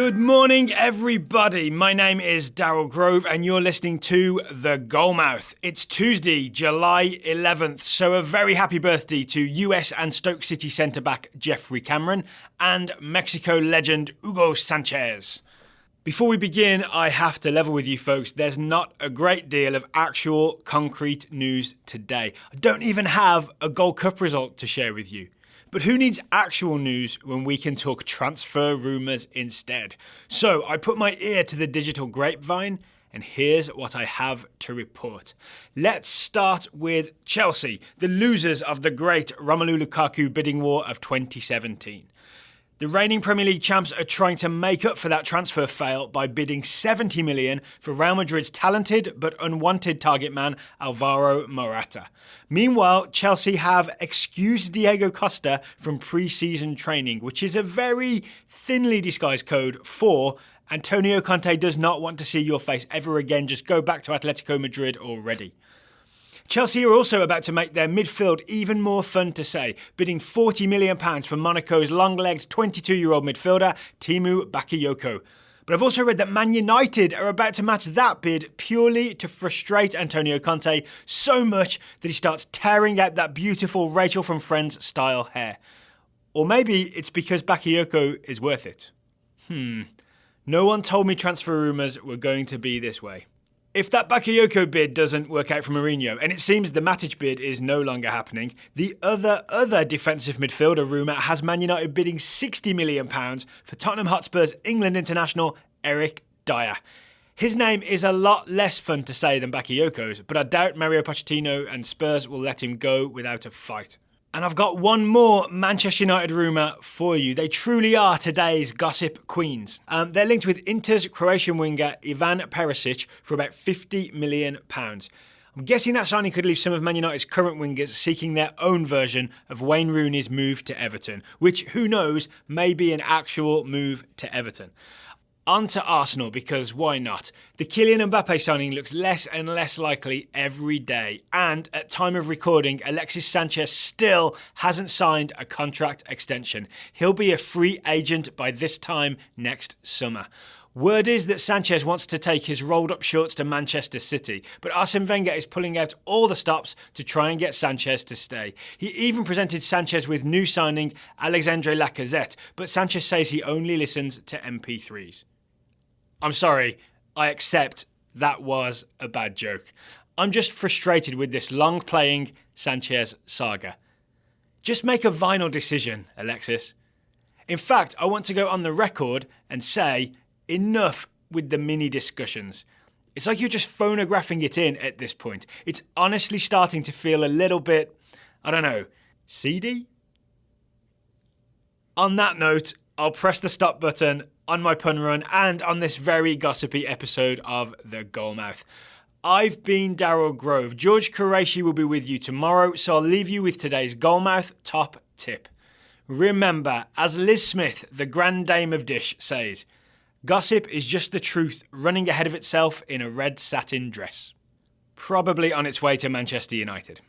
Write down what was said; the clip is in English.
Good morning, everybody. My name is Daryl Grove, and you're listening to The Goalmouth. It's Tuesday, July 11th, so a very happy birthday to US and Stoke City centre-back Jeffrey Cameron and Mexico legend Hugo Sanchez. Before we begin, I have to level with you folks, there's not a great deal of actual concrete news today. I don't even have a Gold Cup result to share with you. But who needs actual news when we can talk transfer rumours instead? So I put my ear to the digital grapevine, and here's what I have to report. Let's start with Chelsea, the losers of the great Romelu Lukaku bidding war of 2017. The reigning Premier League champs are trying to make up for that transfer fail by bidding 70 million for Real Madrid's talented but unwanted target man Alvaro Morata. Meanwhile, Chelsea have excused Diego Costa from pre-season training, which is a very thinly disguised code for Antonio Conte does not want to see your face ever again. Just go back to Atletico Madrid already. Chelsea are also about to make their midfield even more fun to say, bidding £40 million for Monaco's long-legged 22-year-old midfielder Timu Bakayoko. But I've also read that Man United are about to match that bid purely to frustrate Antonio Conte so much that he starts tearing out that beautiful Rachel from Friends style hair. Or maybe it's because Bakayoko is worth it. No one told me transfer rumours were going to be this way. If that Bakayoko bid doesn't work out for Mourinho, and it seems the Matic bid is no longer happening, the other defensive midfielder rumour has Man United bidding £60 million for Tottenham Hotspur's England international Eric Dyer. His name is a lot less fun to say than Bakayoko's, but I doubt Mario Pochettino and Spurs will let him go without a fight. And I've got one more Manchester United rumour for you. They truly are today's gossip queens. They're linked with Inter's Croatian winger Ivan Perisic for about £50 million. I'm guessing that signing could leave some of Man United's current wingers seeking their own version of Wayne Rooney's move to Everton, which, who knows, may be an actual move to Everton. On to Arsenal, because why not? The Kylian Mbappe signing looks less and less likely every day, and at time of recording, Alexis Sanchez still hasn't signed a contract extension. He'll be a free agent by this time next summer. Word is that Sanchez wants to take his rolled up shorts to Manchester City, but Arsene Wenger is pulling out all the stops to try and get Sanchez to stay. He even presented Sanchez with new signing Alexandre Lacazette, but Sanchez says he only listens to MP3s. I'm sorry, I accept that was a bad joke. I'm just frustrated with this long-playing Sanchez saga. Just make a final decision, Alexis. In fact, I want to go on the record and say, enough with the mini discussions. It's like you're just phonographing it in at this point. It's honestly starting to feel a little bit, I don't know, seedy? On that note, I'll press the stop button on my pun run and on this very gossipy episode of The Goalmouth. I've been Daryl Grove. George Qureshi will be with you tomorrow, so I'll leave you with today's Goalmouth top tip. Remember, as Liz Smith, the Grand Dame of Dish, says, gossip is just the truth running ahead of itself in a red satin dress. Probably on its way to Manchester United.